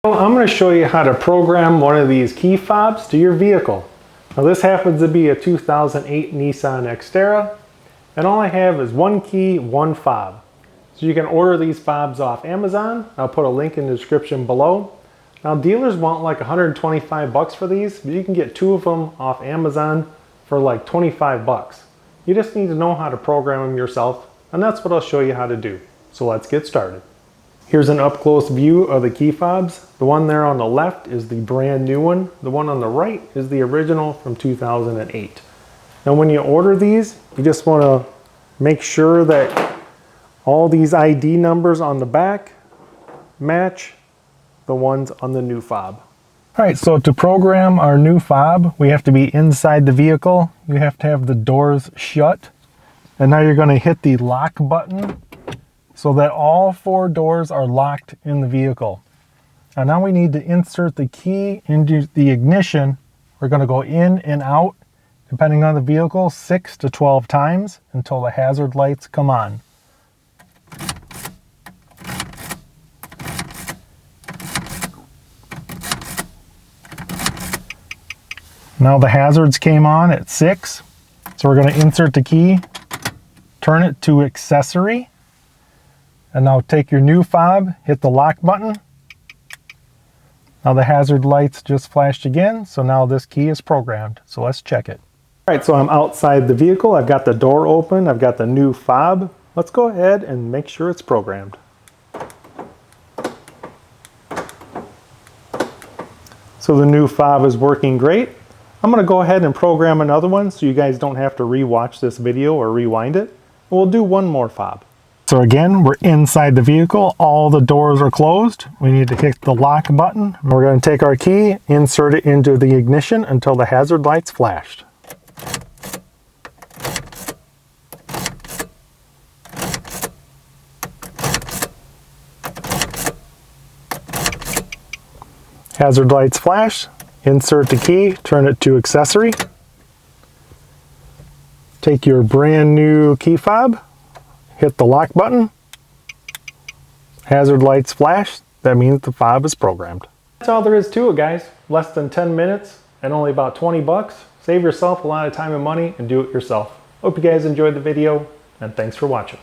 I'm going to show you how to program one of these key fobs to your vehicle. Now this happens to be a 2008 Nissan Xterra, and all I have is one key, one fob. So you can order these fobs off Amazon. I'll put a link in the description below. Now dealers want like 125 bucks for these, but you can get two of them off Amazon for like 25 bucks. You just need to know how to program them yourself, and that's what I'll show you how to do. So let's get started. Here's an up-close view of the key fobs. The one there on the left is the brand new one. The one on the right is the original from 2008. Now when you order these, you just want to make sure that all these ID numbers on the back match the ones on the new fob. All right, so to program our new fob, we have to be inside the vehicle. You have to have the doors shut. And now you're going to hit the lock button so that all four doors are locked in the vehicle. And now we need to insert the key into the ignition. We're going to go in and out, depending on the vehicle, 6 to 12 times until the hazard lights come on. Now the hazards came on at 6. So we're going to insert the key, turn it to accessory, and now take your new fob, hit the lock button. Now the hazard lights just flashed again, so now this key is programmed. So let's check it. All right, so I'm outside the vehicle. I've got the door open. I've got the new fob. Let's go ahead and make sure it's programmed. So the new fob is working great. I'm going to go ahead and program another one so you guys don't have to re-watch this video or rewind it. We'll do one more fob. So again, we're inside the vehicle. All the doors are closed. We need to hit the lock button. We're going to take our key, insert it into the ignition until the hazard lights flashed. Hazard lights flash. Insert the key, turn it to accessory. Take your brand new key fob, hit the lock button. Hazard lights flash. That means the fob is programmed. That's all there is to it, guys. Less than 10 minutes and only about 20 bucks. Save yourself a lot of time and money and do it yourself. Hope you guys enjoyed the video, and thanks for watching.